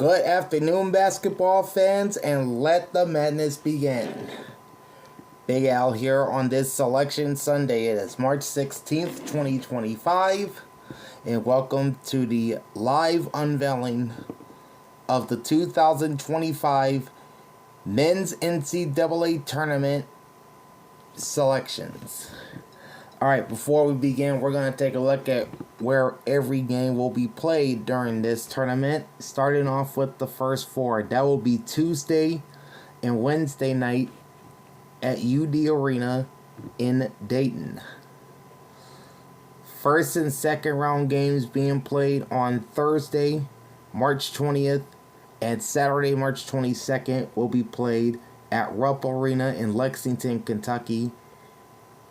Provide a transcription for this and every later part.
Good afternoon, basketball fans, and let the madness begin. Big Al here on this Selection Sunday. It is March 16th, 2025, and welcome to the live unveiling of the 2025 Men's NCAA Tournament selections. Alright, before we begin, we're going to take a look at where every game will be played during this tournament. Starting off with the first four. That will be Tuesday and Wednesday night at UD Arena in Dayton. First and second round games being played on Thursday, March 20th, and Saturday, March 22nd will be played at Rupp Arena in Lexington, Kentucky,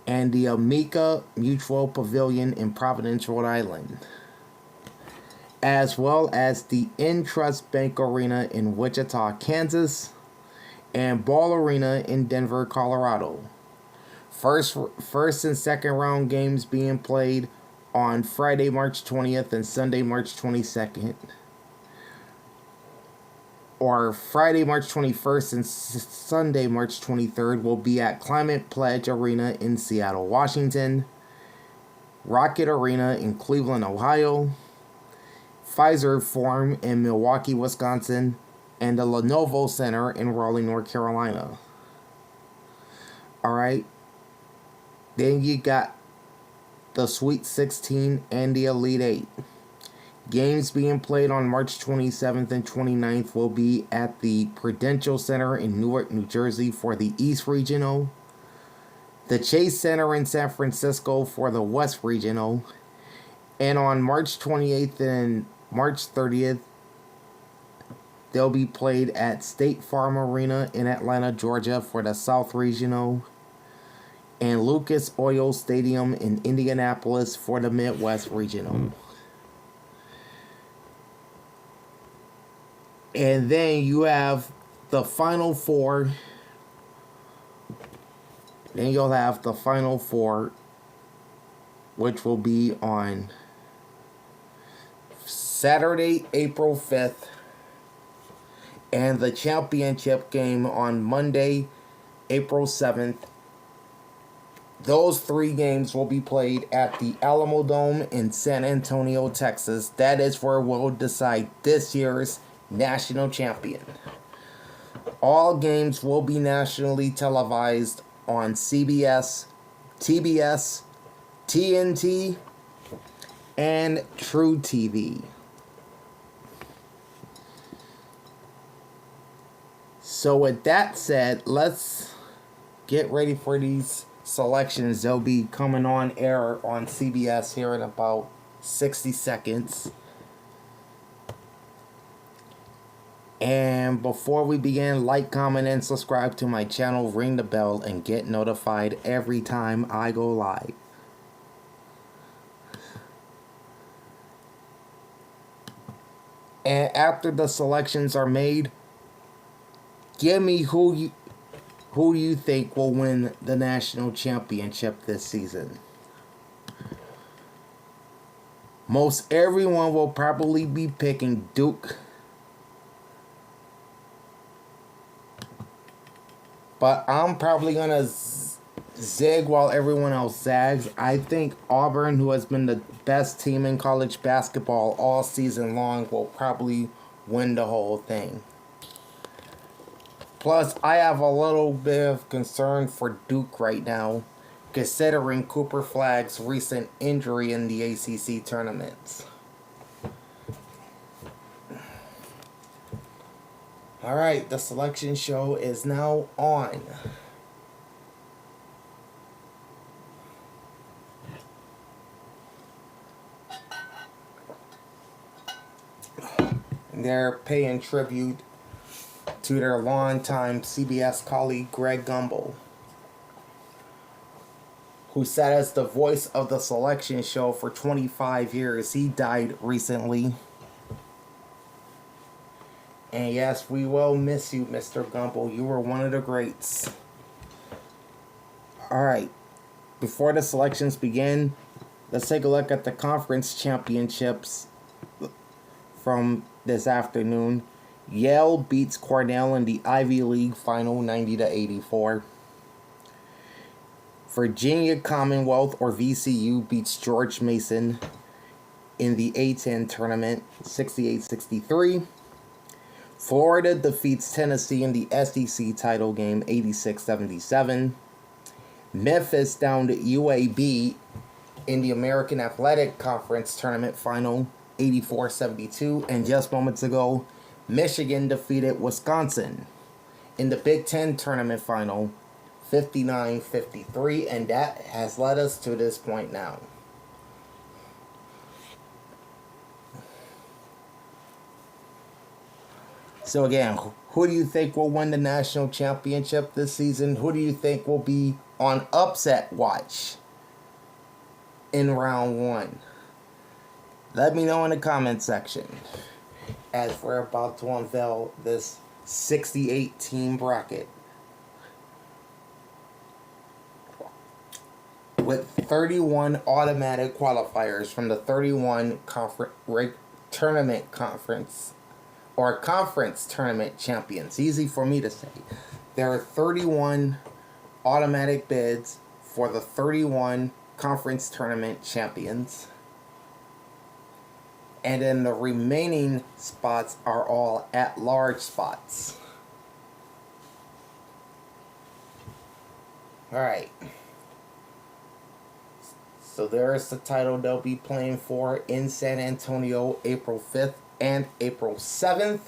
and the Amica Mutual Pavilion in Providence, Rhode Island, as well as the Intrust Bank Arena in Wichita, Kansas, and Ball Arena in Denver, Colorado. First and second round games being played on Friday, March 20th and Sunday, March 22nd. Or Friday, March 21st and Sunday, March 23rd will be at Climate Pledge Arena in Seattle, Washington, Rocket Arena in Cleveland, Ohio, Pfizer Forum in Milwaukee, Wisconsin, and the Lenovo Center in Raleigh, North Carolina. Alright, then you got the Sweet 16 and the Elite 8. Games being played on March 27th and 29th will be at the Prudential Center in Newark, New Jersey for the East Regional, the Chase Center in San Francisco for the West Regional, and on March 28th and March 30th, they'll be played at State Farm Arena in Atlanta, Georgia for the South Regional, and Lucas Oil Stadium in Indianapolis for the Midwest Regional. And then you have the Final Four. Then you'll have the Final Four, which will be on Saturday, April 5th. And the championship game on Monday, April 7th. Those three games will be played at the Alamo Dome in San Antonio, Texas. That is where we'll decide this year's national champion. All games will be nationally televised on CBS, TBS, TNT, and True TV. So with that said, let's get ready for these selections. They'll be coming on air on CBS here in about 60 seconds. And before we begin, like, comment, and subscribe to my channel, ring the bell, and get notified every time I go live. And after the selections are made, give me who you think will win the national championship this season. Most everyone will probably be picking Duke, but I'm probably going to zig while everyone else zags. I think Auburn, who has been the best team in college basketball all season long, will probably win the whole thing. Plus, I have a little bit of concern for Duke right now, considering Cooper Flagg's recent injury in the ACC tournaments. Alright, the selection show is now on. They're paying tribute to their longtime CBS colleague Greg Gumbel, who sat as the voice of the selection show for 25 years. He died recently. And yes, we will miss you, Mr. Gumbel. You were one of the greats. Alright, before the selections begin, let's take a look at the conference championships from this afternoon. Yale beats Cornell in the Ivy League final 90-84. Virginia Commonwealth or VCU beats George Mason in the A10 tournament 68-63. Florida defeats Tennessee in the SEC title game 86-77. Memphis downed UAB in the American Athletic Conference tournament final 84-72. And just moments ago, Michigan defeated Wisconsin in the Big Ten tournament final 59-53. And that has led us to this point now. So again, who do you think will win the national championship this season? Who do you think will be on upset watch in round 1? Let me know in the comment section, as we're about to unveil this 68 team bracket with 31 automatic qualifiers from the 31 tournament conference champions. Easy for me to say. There are 31 automatic bids for the 31 conference tournament champions. And then the remaining spots are all at-large spots. Alright. So there's the title they'll be playing for in San Antonio April 5th and April 7th.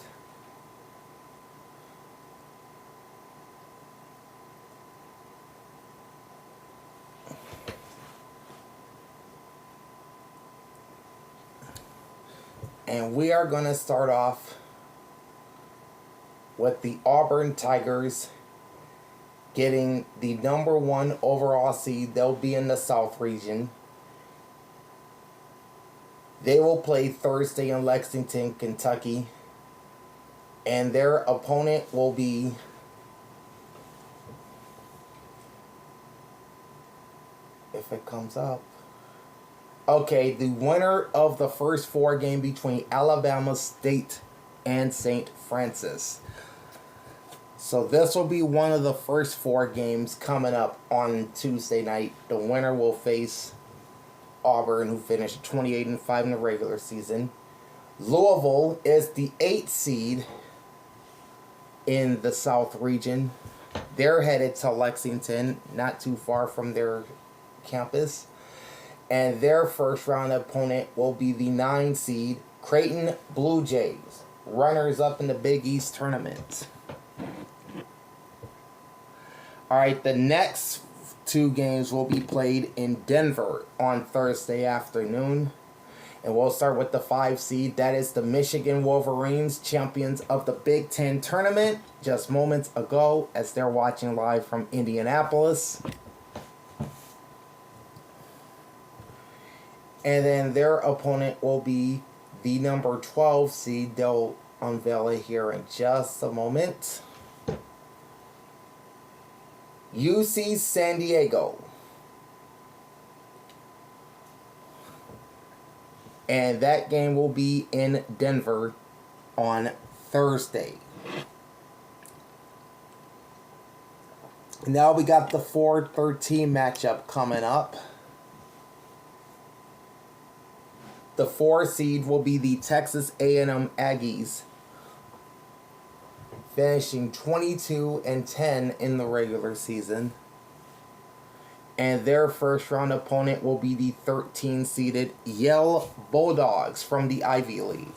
And we are going to start off with the Auburn Tigers getting the number 1 overall seed. They'll be in the South region. They will play Thursday in Lexington, Kentucky. And their opponent will be if it comes up. Okay, the winner of the first 4 game between Alabama State and St. Francis. So this will be one of the first 4 games coming up on Tuesday night. The winner will face Auburn, who finished 28-5 in the regular season. Louisville is the 8th seed in the South region. They're headed to Lexington, not too far from their campus. And their first round opponent will be the 9 seed Creighton Blue Jays, runners up in the Big East tournament. Alright, the next 2 games will be played in Denver on Thursday afternoon. And we'll start with the 5 seed. That is the Michigan Wolverines, champions of the Big Ten tournament, just moments ago as they're watching live from Indianapolis. And then their opponent will be the number 12 seed. They'll unveil it here in just a moment. UC San Diego. And that game will be in Denver on Thursday. Now we got the 4-13 matchup coming up. The 4 seed will be the Texas A&M Aggies, finishing 22-10 in the regular season. And their first round opponent will be the 13-seeded Yale Bulldogs from the Ivy League.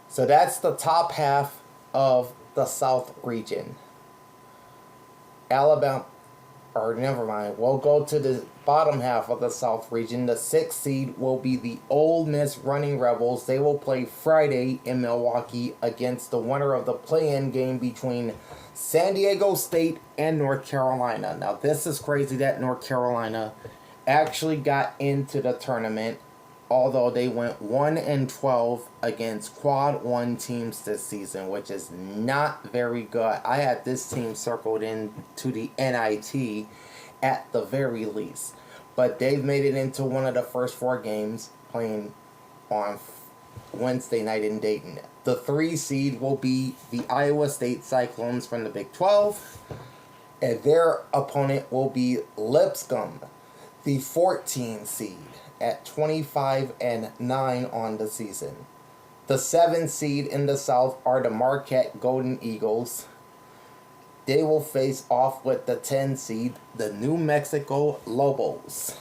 So that's the top half of the South region. Never mind. We'll go to the bottom half of the South region. The 6th seed will be the Ole Miss Running Rebels. They will play Friday in Milwaukee against the winner of the play-in game between San Diego State and North Carolina. Now, this is crazy that North Carolina actually got into the tournament, although they went 1-12 against Quad 1 teams this season, which is not very good. I had this team circled into the NIT at the very least. But they've made it into one of the first 4 games, playing on Wednesday night in Dayton. The 3 seed will be the Iowa State Cyclones from the Big 12, and their opponent will be Lipscomb, the 14 seed, at 25-9 on the season. The 7 seed in the South are the Marquette Golden Eagles. They will face off with the 10 seed, the New Mexico Lobos.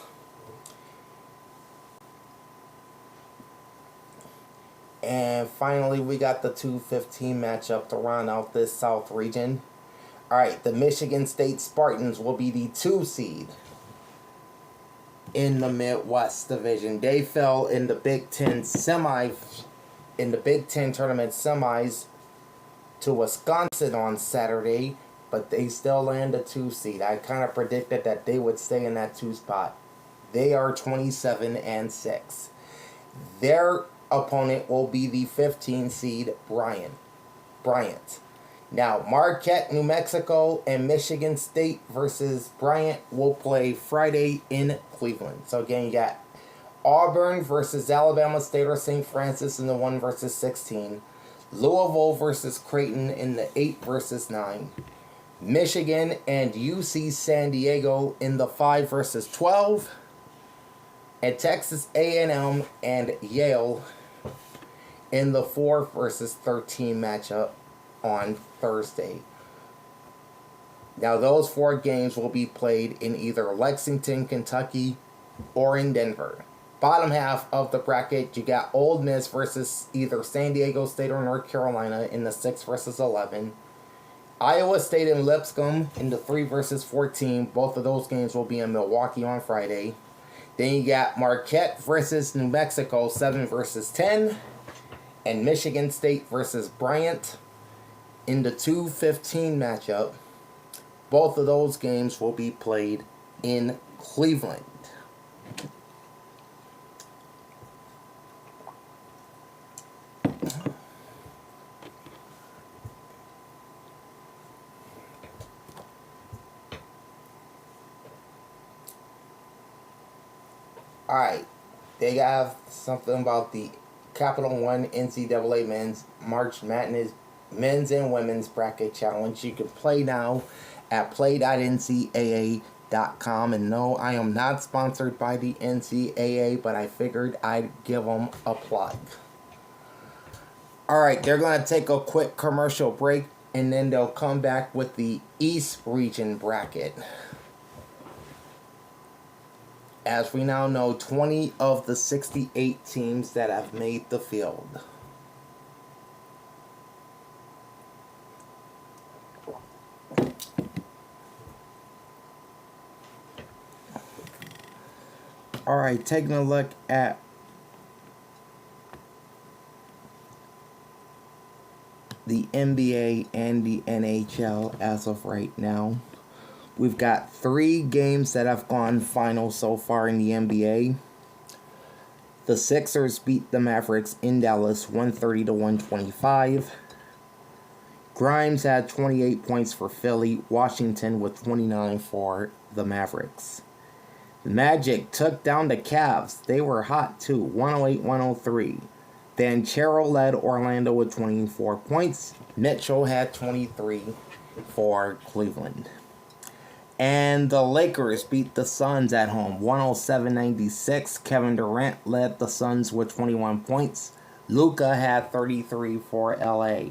And finally, we got the 2-15 matchup to round out this South region. Alright, the Michigan State Spartans will be the 2 seed in the Midwest Division. They fell in the Big Ten tournament semis to Wisconsin on Saturday, but they still land a 2 seed. I kind of predicted that they would stay in that 2 spot. They are 27-6. Their opponent will be the 15 seed Bryant. Now, Marquette, New Mexico, and Michigan State versus Bryant will play Friday in Cleveland. So again, you got Auburn versus Alabama State or St. Francis in the 1 versus 16. Louisville versus Creighton in the 8 versus 9. Michigan and UC San Diego in the 5 versus 12. And Texas A&M and Yale in the 4 versus 13 matchup on Thursday. Now, those 4 games will be played in either Lexington, Kentucky, or in Denver. Bottom half of the bracket, you got Ole Miss versus either San Diego State or North Carolina in the 6 versus 11. Iowa State and Lipscomb in the 3 versus 14. Both of those games will be in Milwaukee on Friday. Then you got Marquette versus New Mexico, 7 versus 10. And Michigan State versus Bryant in the 2-15 matchup. Both of those games will be played in Cleveland. Alright, they have something about the Capital One NCAA Men's March Madness Men's and Women's Bracket Challenge. You can play now at play.ncaa.com. And no, I am not sponsored by the NCAA, but I figured I'd give them a plug. Alright, they're going to take a quick commercial break, and then they'll come back with the East Region bracket. As we now know, 20 of the 68 teams that have made the field. Alright, taking a look at the NBA and the NHL as of right now. We've got 3 games that have gone final so far in the NBA. The Sixers beat the Mavericks in Dallas 130-125. Grimes had 28 points for Philly. Washington with 29 for the Mavericks. The Magic took down the Cavs. They were hot too, 108-103. Banchero led Orlando with 24 points. Mitchell had 23 for Cleveland. And the Lakers beat the Suns at home, 107-96. Kevin Durant led the Suns with 21 points. Luka had 33 for LA.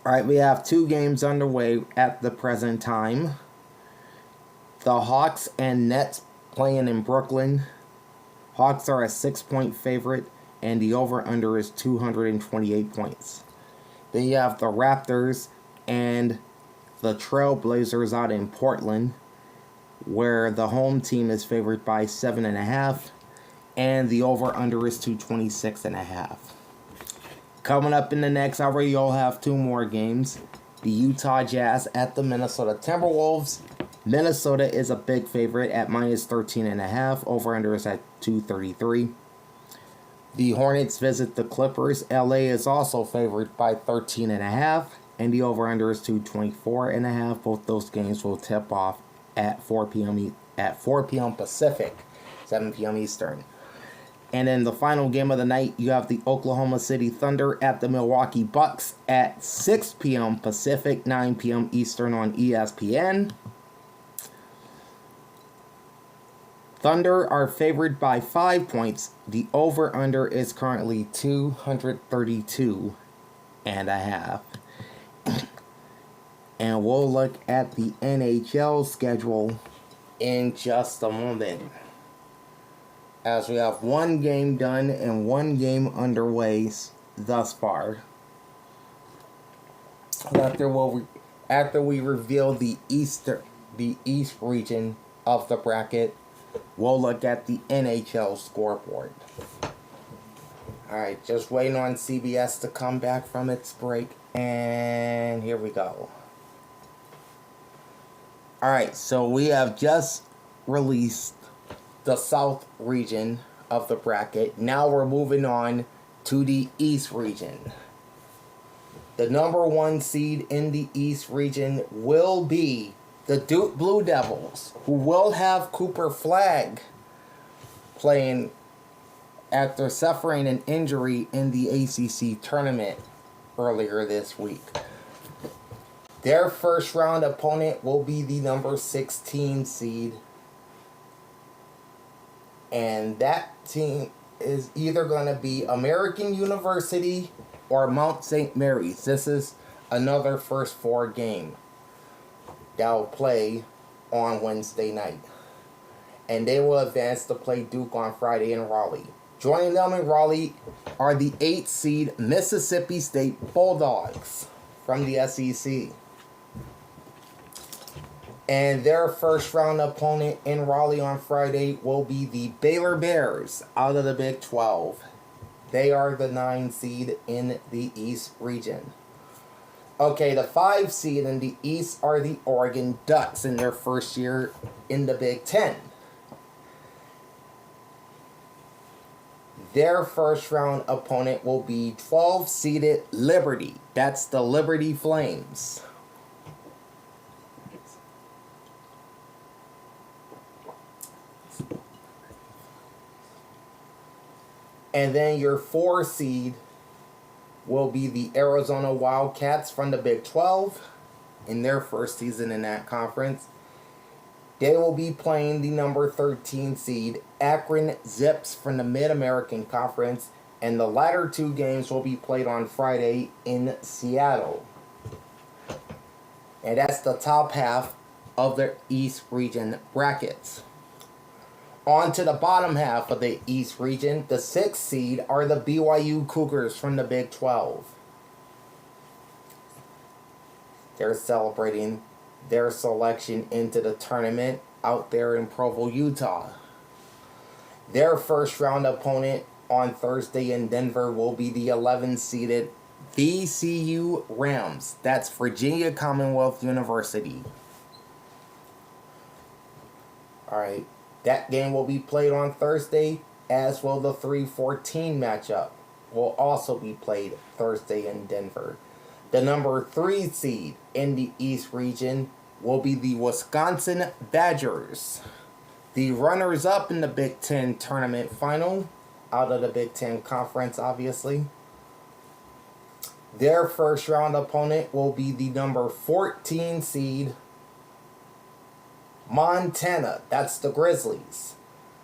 Alright, we have 2 games underway at the present time. The Hawks and Nets playing in Brooklyn. Hawks are a 6-point favorite, and the over-under is 228 points. Then you have the Raptors and the Trailblazers out in Portland, where the home team is favored by 7.5, and the over-under is 226.5. Coming up in the next hour, you'll have 2 more games. The Utah Jazz at the Minnesota Timberwolves. Minnesota is a big favorite at minus 13.5. Over-under is at 233. The Hornets visit the Clippers. LA is also favored by 13.5. And the over-under is 224.5. Both those games will tip off at 4 p.m. Pacific, 7 p.m. Eastern. And then the final game of the night, you have the Oklahoma City Thunder at the Milwaukee Bucks at 6 p.m. Pacific, 9 p.m. Eastern on ESPN. Thunder are favored by 5 points. The over-under is currently 232 and a half. And we'll look at the NHL schedule in just a moment, as we have one game done and one game underway thus far. After we reveal the East region of the bracket, we'll look at the NHL scoreboard. Alright, just waiting on CBS to come back from its break, and here we go. Alright, so we have just released the South region of the bracket. Now we're moving on to the East region. The number 1 seed in the East region will be the Duke Blue Devils, who will have Cooper Flagg playing after suffering an injury in the ACC tournament earlier this week. Their first round opponent will be the number 16 seed, and that team is either going to be American University or Mount St. Mary's. This is another first 4 game that will play on Wednesday night. And they will advance to play Duke on Friday in Raleigh. Joining them in Raleigh are the 8th seed Mississippi State Bulldogs from the SEC. And their first round opponent in Raleigh on Friday will be the Baylor Bears out of the Big 12. They are the 9 seed in the East region. Okay, the 5 seed in the East are the Oregon Ducks in their first year in the Big 10. Their first round opponent will be 12 seeded Liberty. That's the Liberty Flames. And then your 4 seed will be the Arizona Wildcats from the Big 12 in their first season in that conference. They will be playing the number 13 seed Akron Zips from the Mid-American Conference, and the latter 2 games will be played on Friday in Seattle. And that's the top half of the East region brackets. On to the bottom half of the East region, the 6th seed are the BYU Cougars from the Big 12. They're celebrating their selection into the tournament out there in Provo, Utah. Their first round opponent on Thursday in Denver will be the 11th-seeded VCU Rams. That's Virginia Commonwealth University. Alright, that game will be played on Thursday, as will the 3-14 matchup. Will also be played Thursday in Denver. The number 3 seed in the East region will be the Wisconsin Badgers. The runners-up in the Big Ten tournament final, out of the Big Ten Conference, obviously. Their first round opponent will be the number 14 seed Montana. That's the Grizzlies.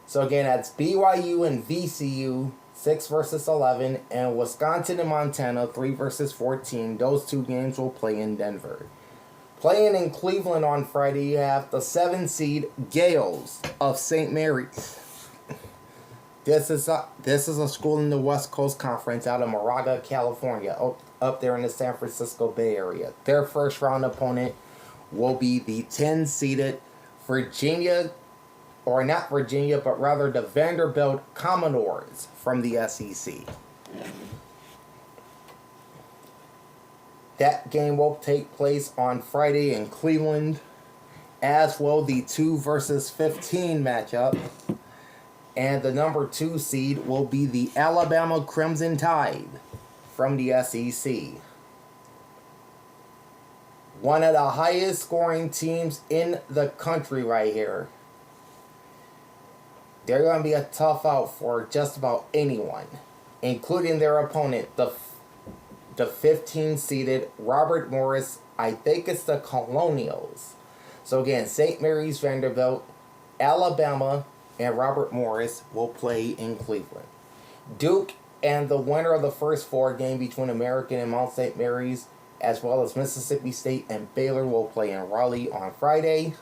So again, that's BYU and VCU, 6 versus 11, and Wisconsin and Montana, 3 versus 14. Those 2 games will play in Denver. Playing in Cleveland on Friday, you have the 7 seed Gales of St. Mary's. This is a school in the West Coast Conference out of Moraga, California, up there in the San Francisco Bay Area. Their first round opponent will be the 10-seeded Virginia, or not Virginia, but rather the Vanderbilt Commodores from the SEC. That game will take place on Friday in Cleveland, as will the 2 versus 15 matchup. And the number 2 seed will be the Alabama Crimson Tide from the SEC. One of the highest scoring teams in the country right here. they're going to be a tough out for just about anyone, including their opponent, the 15-seeded Robert Morris. I think it's the Colonials. So again, St. Mary's, Vanderbilt, Alabama, and Robert Morris will play in Cleveland. Duke and the winner of the first 4 game between American and Mount St. Mary's, as well as Mississippi State and Baylor, will play in Raleigh on Friday.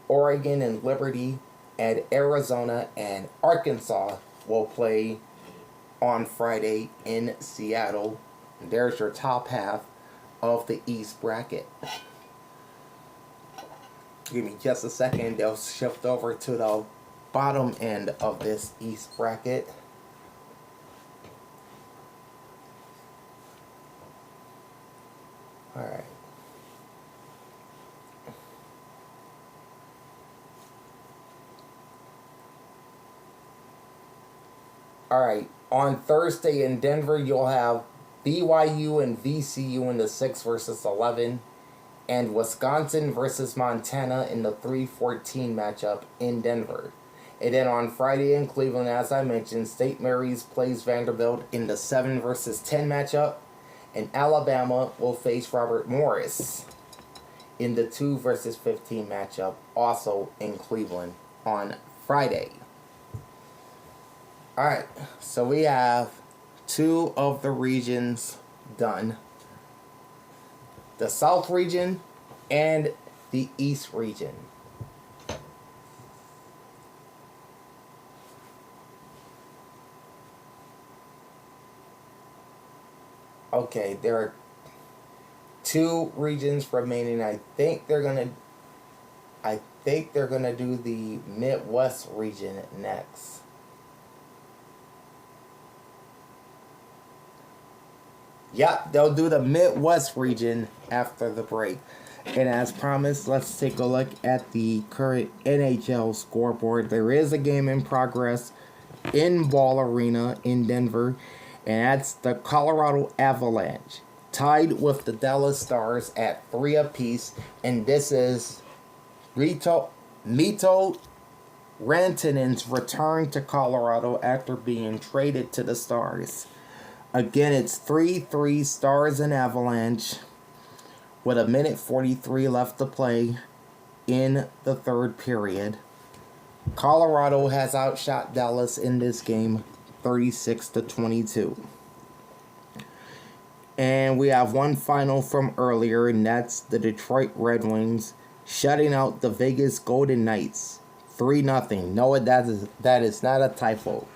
Oregon and Liberty and Arizona and Arkansas will play on Friday in Seattle. And there's your top half of the East bracket. Give me just a second. They'll shift over to the bottom end of this East bracket. Alright. Alright. On Thursday in Denver, you'll have BYU and VCU in the 6 versus 11. And Wisconsin versus Montana in the 3-14 matchup in Denver. And then on Friday in Cleveland, as I mentioned, St. Mary's plays Vanderbilt in the 7 versus 10 matchup. And Alabama will face Robert Morris in the 2 versus 15 matchup, also in Cleveland on Friday. Alright, so we have 2 of the regions done. The South region and the East region. Okay, there are 2 regions remaining. I think they're gonna do the Midwest region next. Yep, they'll do the Midwest region after the break. And as promised, let's take a look at the current NHL scoreboard. There is a game in progress in Ball Arena in Denver, and that's the Colorado Avalanche, tied with the Dallas Stars at 3 apiece. And this is Mito Rantanen's return to Colorado after being traded to the Stars. Again, it's 3-3 Stars and Avalanche with 1:43 left to play in the 3rd period. Colorado has outshot Dallas in this game 36-22. And we have one final from earlier, and that's the Detroit Red Wings shutting out the Vegas Golden Knights 3-0. No, that is not a typo.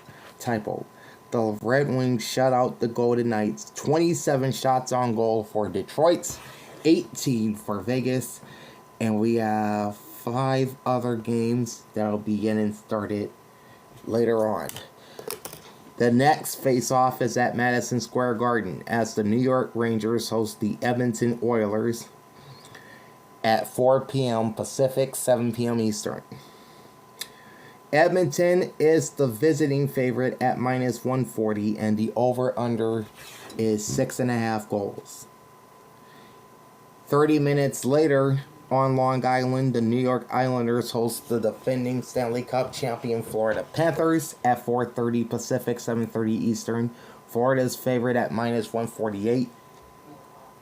The Red Wings shut out the Golden Knights. 27 shots on goal for Detroit, 18 for Vegas. And we have 5 other games that'll be getting started later on. The next face-off is at Madison Square Garden as the New York Rangers host the Edmonton Oilers at 4 p.m. Pacific, 7 p.m. Eastern. Edmonton is the visiting favorite at -140, and the over-under is 6.5 goals. 30 minutes later, on Long Island, the New York Islanders host the defending Stanley Cup champion Florida Panthers at 4:30 Pacific, 7:30 Eastern. Florida's favorite at -148.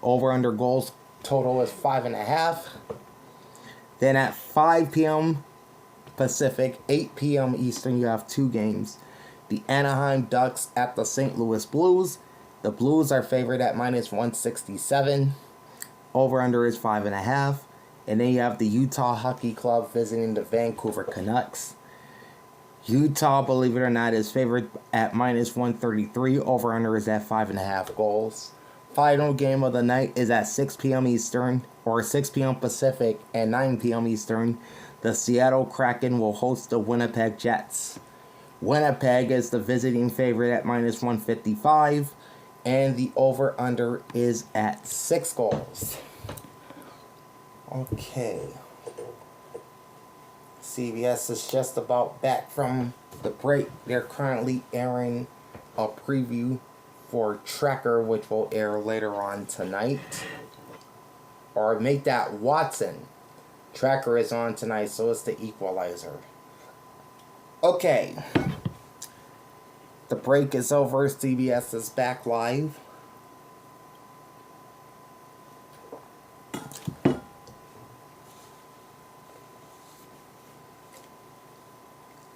Over-under goals total is 5.5. Then at 5 p.m. Pacific, 8 p.m. Eastern, you have 2 games. The Anaheim Ducks at the St. Louis Blues. The Blues are favored at -167. Over-under is 5.5. And then you have the Utah Hockey Club visiting the Vancouver Canucks. Utah, believe it or not, is favored at -133. Over-under is at 5.5 goals. Final game of the night is at 6 p.m. Eastern, or 6 p.m. Pacific, and 9 p.m. Eastern. The Seattle Kraken will host the Winnipeg Jets. Winnipeg is the visiting favorite at -155, and the over-under is at 6 goals. Okay. CBS is just about back from the break. They're currently airing a preview for Tracker, which will air later on tonight. Or make that Watson. Tracker is on tonight, so it's the Equalizer. Okay. The break is over. CBS is back live.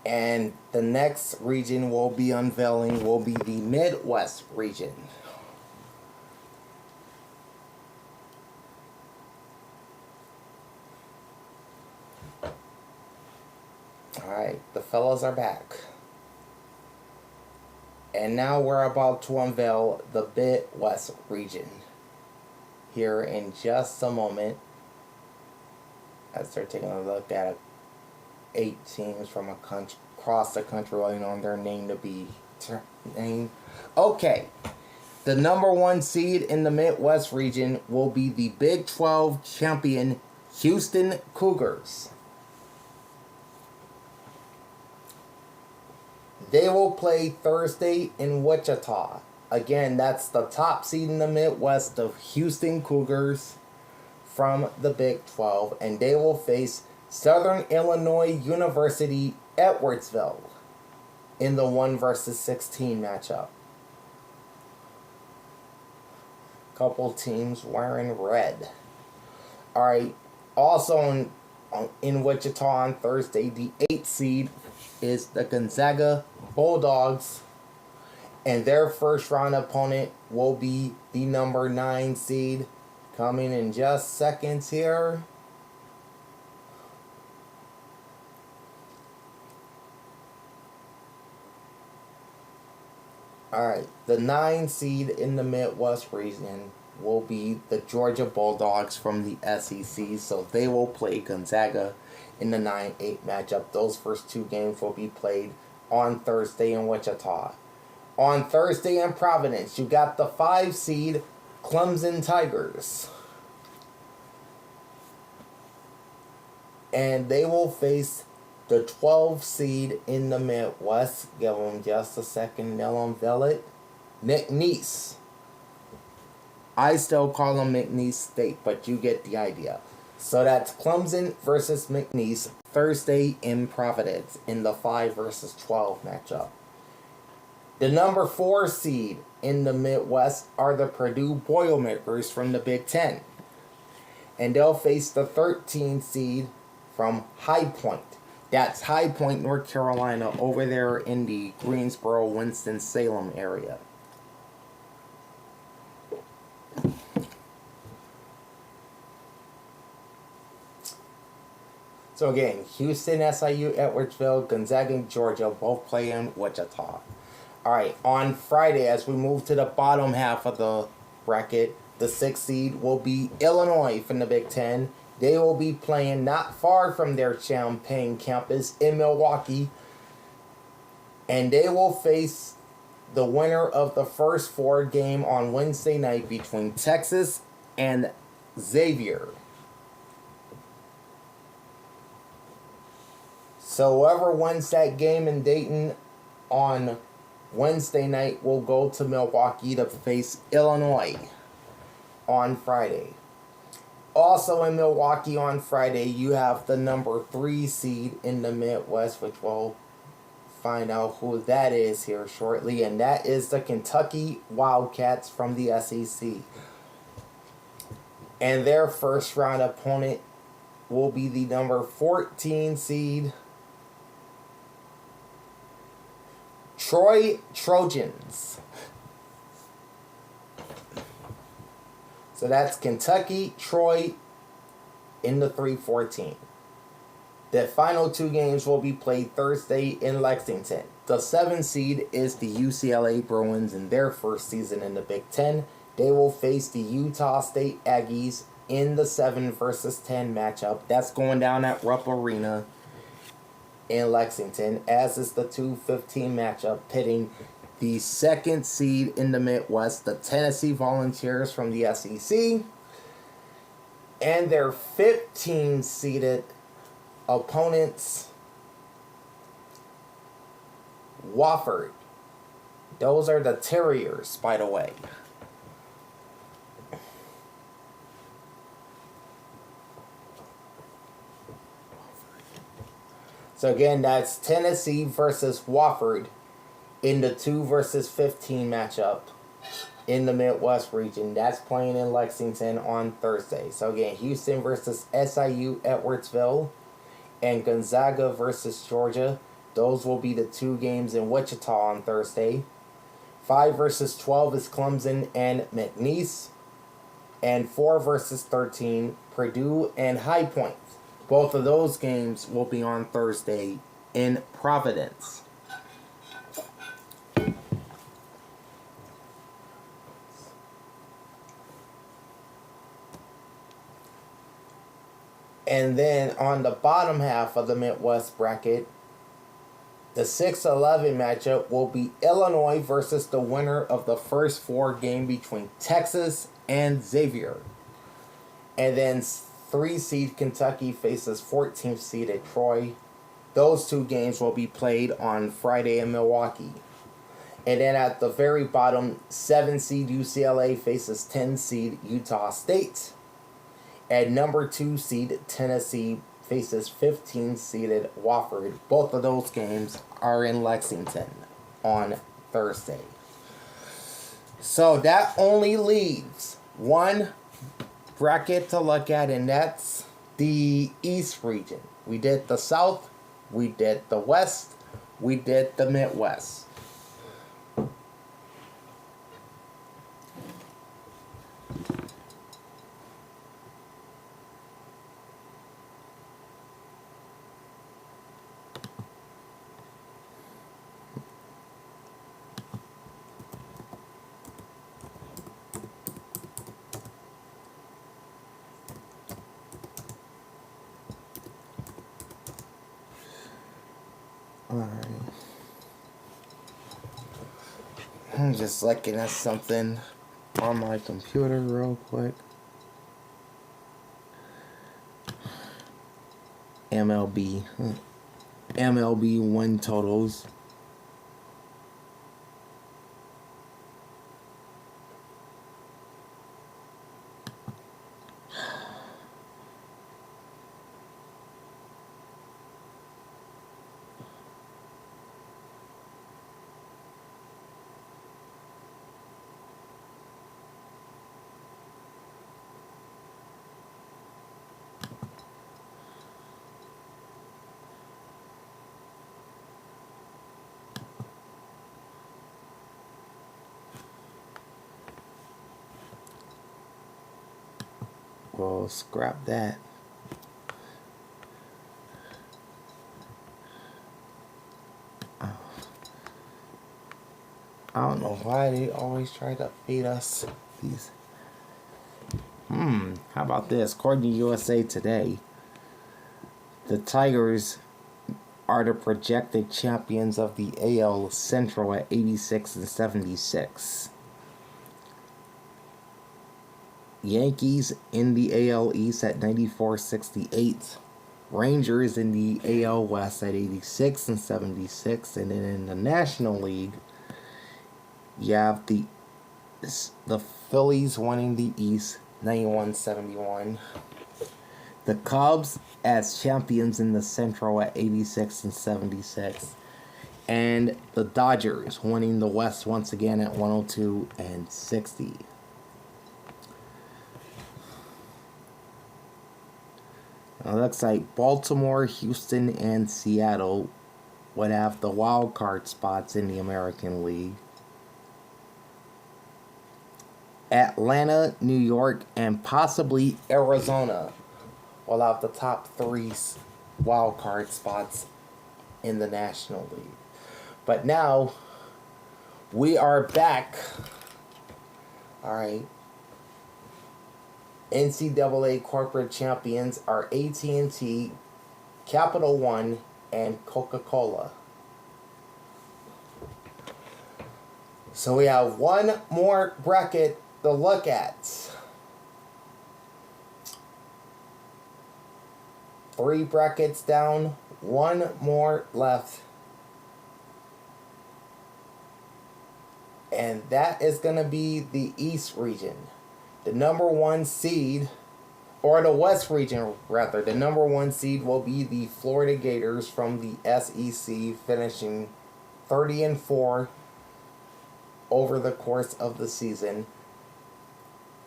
And the next region we'll be unveiling will be the Midwest region. Alright, the fellows are back. And now we're about to unveil the Midwest region. Here in just a moment. As they're taking a look at 8 teams from across the country waiting on their name to be named. Okay. The number 1 seed in the Midwest region will be the Big 12 champion Houston Cougars. They will play Thursday in Wichita. Again, that's the top seed in the Midwest of Houston Cougars from the Big 12. And they will face Southern Illinois University Edwardsville in the 1 versus 16 matchup. Couple teams wearing red. Alright, also in Wichita on Thursday, the 8th seed is the Gonzaga Bulldogs, and their first round opponent will be the number 9 seed, coming in just seconds here. Alright, the 9 seed in the Midwest region will be the Georgia Bulldogs from the SEC, so they will play Gonzaga in the 9-8 matchup. Those first 2 games will be played on Thursday in Wichita. On Thursday in Providence, you got the 5 seed Clemson Tigers. And they will face the 12 seed in the Midwest. Give them just a second, they'll unveil it. McNeese. I still call them McNeese State, but you get the idea. So that's Clemson versus McNeese Thursday in Providence in the 5 versus 12 matchup. The number 4 seed in the Midwest are the Purdue Boilermakers from the Big Ten. And they'll face the 13 seed from High Point. That's High Point, North Carolina, over there in the Greensboro, Winston-Salem area. So again, Houston, SIU, Edwardsville, Gonzaga, Georgia, both play in Wichita. Alright, on Friday, as we move to the bottom half of the bracket, the 6th seed will be Illinois from the Big Ten. They will be playing not far from their Champaign campus in Milwaukee. And they will face the winner of the first 4 game on Wednesday night between Texas and Xavier. So whoever wins that game in Dayton on Wednesday night will go to Milwaukee to face Illinois on Friday. Also in Milwaukee on Friday, you have the number 3 seed in the Midwest, which we'll find out who that is here shortly, and that is the Kentucky Wildcats from the SEC. And their first round opponent will be the number 14 seed Troy Trojans. So that's Kentucky, Troy in the 3-14. The final 2 games will be played Thursday in Lexington. The 7 seed is the UCLA Bruins in their first season in the Big Ten. They will face the Utah State Aggies in the 7 versus 10 matchup. That's going down at Rupp Arena in Lexington, as is the 2-15 matchup pitting the 2nd seed in the Midwest, the Tennessee Volunteers from the SEC, and their 15-seeded opponents, Wofford. Those are the Terriers, by the way. So again, that's Tennessee versus Wofford in the 2 versus 15 matchup in the Midwest region. That's playing in Lexington on Thursday. So again, Houston versus SIU Edwardsville and Gonzaga versus Georgia. Those will be the 2 games in Wichita on Thursday. 5 versus 12 is Clemson and McNeese. And 4 versus 13, Purdue and High Point. Both of those games will be on Thursday in Providence. And then on the bottom half of the Midwest bracket, the 6-11 matchup will be Illinois versus the winner of the first 4 game between Texas and Xavier. And then 3 seed Kentucky faces 14th seeded Troy. Those 2 games will be played on Friday in Milwaukee. And then at the very bottom, 7 seed UCLA faces 10 seed Utah State. And number 2 seed Tennessee faces 15 seeded Wofford. Both of those games are in Lexington on Thursday. So that only leaves one bracket to look at, and that's the East region. We did the South, we did the West, we did the Midwest. Alright. I'm just looking at something on my computer real quick. MLB win totals. Well, scrap that. I don't know why they always try to feed us these. How about this? According to USA Today, the Tigers are the projected champions of the AL Central at 86 and 76. Yankees in the AL East at 94-68. Rangers in the AL West at 86 and 76. And then in the National League, you have the Phillies winning the East 91-71. The Cubs as champions in the Central at 86 and 76. And the Dodgers winning the West once again at 102 and 60. Now, it looks like Baltimore, Houston, and Seattle would have the wild card spots in the American League. Atlanta, New York, and possibly Arizona will have the top 3 wild card spots in the National League. But now we are back. All right. NCAA corporate champions are AT&T, Capital One, and Coca-Cola. So we have one more bracket to look at. 3 brackets down, 1 more left. And that is going to be the East region. The number 1 seed, or the West region rather, the number 1 seed will be the Florida Gators from the SEC, finishing 30-4 over the course of the season.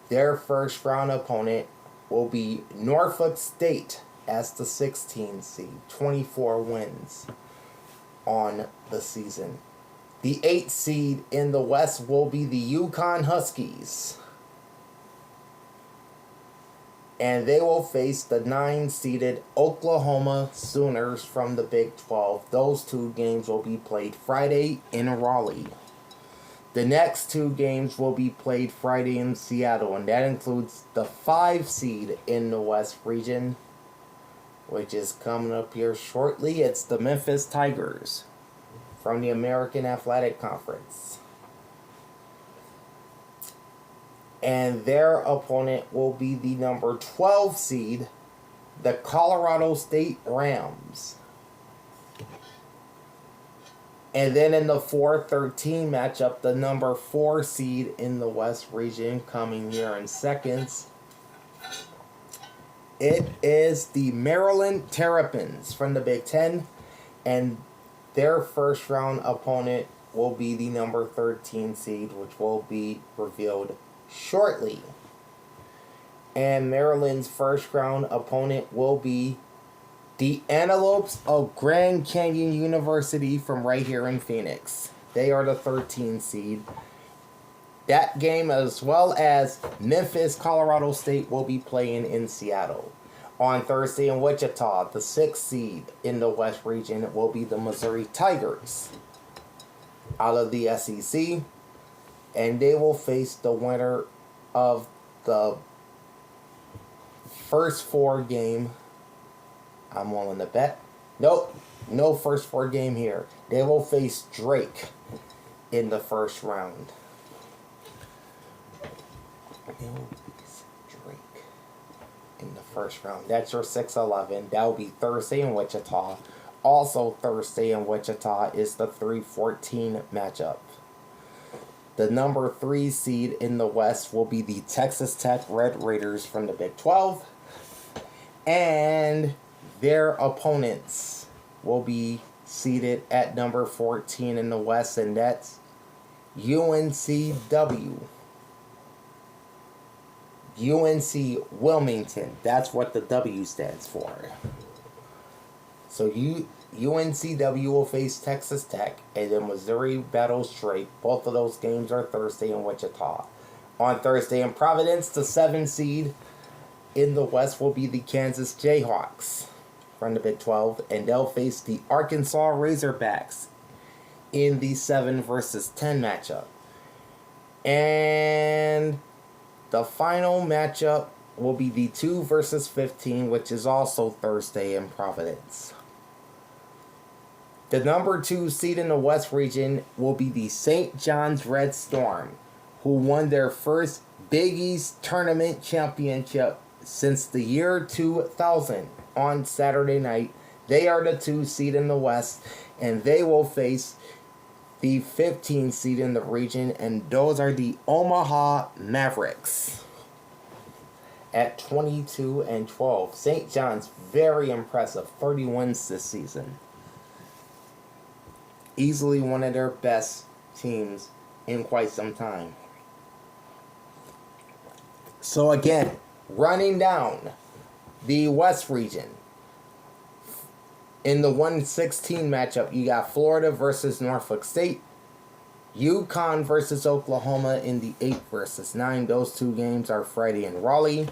Their first round opponent will be Norfolk State as the 16 seed, 24 wins on the season. The 8th seed in the West will be the Yukon Huskies, and they will face the 9-seeded Oklahoma Sooners from the Big 12. Those 2 games will be played Friday in Raleigh. The next 2 games will be played Friday in Seattle, and that includes the 5 seed in the West region, which is coming up here shortly. It's the Memphis Tigers from the American Athletic Conference. And their opponent will be the number 12 seed, the Colorado State Rams. And then in the 4-13 matchup, the number 4 seed in the West region, coming here in seconds, it is the Maryland Terrapins from the Big Ten, and their first round opponent will be the number 13 seed, which will be revealed shortly. And Maryland's first round opponent will be the Antelopes of Grand Canyon University from right here in Phoenix. They are the 13 seed. That game, as well as Memphis, Colorado State, will be playing in Seattle. On Thursday in Wichita, the 6th seed in the West region will be the Missouri Tigers out of the SEC. And they will face the winner of the first 4 game. I'm willing to bet. Nope, no first 4 game here. They will face Drake in the first round. They will face Drake in the first round. That's your 6-11. That will be Thursday in Wichita. Also Thursday in Wichita is the 3-14 matchup. The number 3 seed in the West will be the Texas Tech Red Raiders from the Big 12. And their opponents will be seated at number 14 in the West, and that's UNCW. UNC Wilmington. That's what the W stands for. So UNCW will face Texas Tech, and then Missouri battles Drake. Both of those games are Thursday in Wichita. On Thursday in Providence, the 7 seed in the West will be the Kansas Jayhawks from the Big 12, and they'll face the Arkansas Razorbacks in the 7 versus 10 matchup. And the final matchup will be the 2 versus 15, which is also Thursday in Providence. The number 2 seed in the West region will be the St. John's Red Storm, who won their first Big East Tournament championship since the year 2000 on Saturday night. They are the 2 seed in the West, and they will face the 15 seed in the region, and those are the Omaha Mavericks at 22-12. St. John's, very impressive, 30 wins this season. Easily one of their best teams in quite some time. So again, running down the West region. In the 1-16 matchup, you got Florida versus Norfolk State. Yukon versus Oklahoma in the 8 versus 9. Those 2 games are Friday in Raleigh.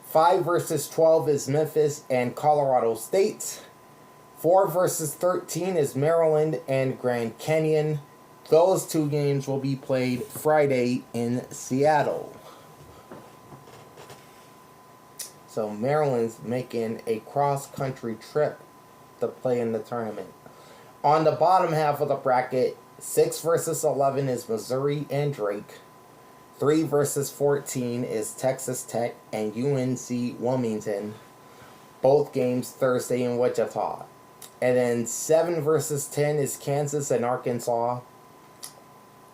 5 versus 12 is Memphis and Colorado State. 4 versus 13 is Maryland and Grand Canyon. Those 2 games will be played Friday in Seattle. So Maryland's making a cross-country trip to play in the tournament. On the bottom half of the bracket, 6 versus 11 is Missouri and Drake. 3 versus 14 is Texas Tech and UNC Wilmington. Both games Thursday in Wichita. And then 7 versus 10 is Kansas and Arkansas.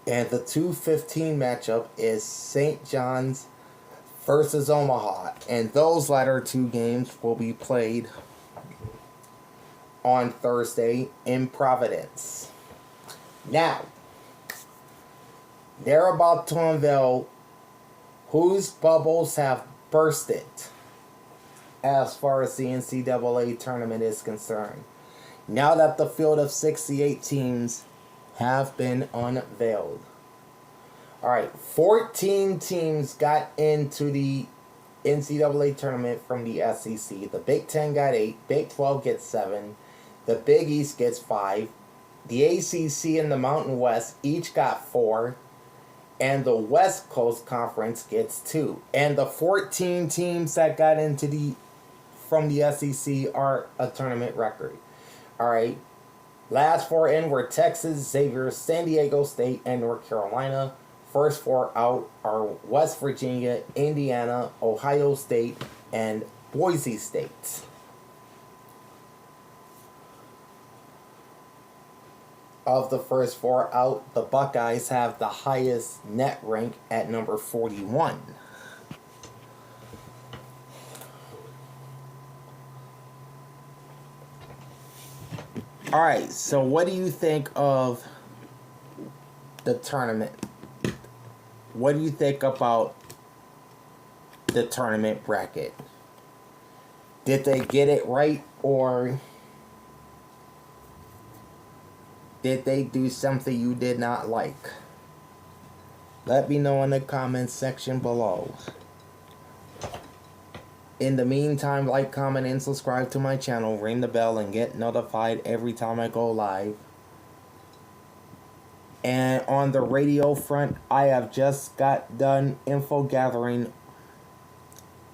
And the 2-15 matchup is St. John's versus Omaha. And those latter two games will be played on Thursday in Providence. Now, they're about to unveil whose bubbles have bursted as far as the NCAA tournament is concerned. Now that the field of 68 teams have been unveiled. Alright, 14 teams got into the NCAA tournament from the SEC. The Big Ten got 8, Big 12 gets 7, the Big East gets 5, the ACC and the Mountain West each got 4, and the West Coast Conference gets 2. And the 14 teams that got into from the SEC are a tournament record. Alright, last 4 in were Texas, Xavier, San Diego State, and North Carolina. First 4 out are West Virginia, Indiana, Ohio State, and Boise State. Of the first 4 out, the Buckeyes have the highest net rank at number 41. Alright, so what do you think of the tournament? What do you think about the tournament bracket? Did they get it right, or did they do something you did not like? Let me know in the comments section below. In the meantime, like, comment, and subscribe to my channel. Ring the bell and get notified every time I go live. And on the radio front, I have just got done info gathering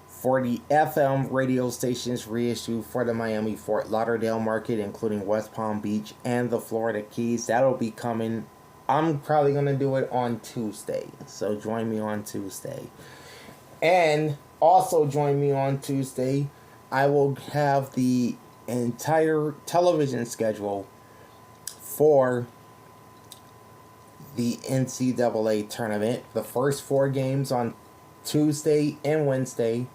for the FM radio stations reissue for the Miami Fort Lauderdale market, including West Palm Beach and the Florida Keys. That'll be coming. I'm probably going to do it on Tuesday. So join me on Tuesday. And also join me on Tuesday. I will have the entire television schedule for the NCAA tournament. The first 4 games on Tuesday and Wednesday.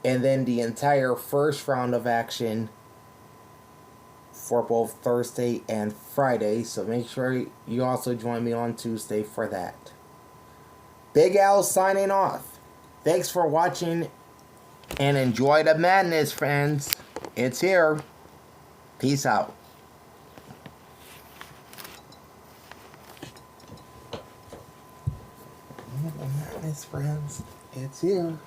And then the entire first round of action for both Thursday and Friday. So make sure you also join me on Tuesday for that. Big Al signing off. Thanks for watching and enjoy the madness, friends. It's here. Peace out. The madness, friends. It's here.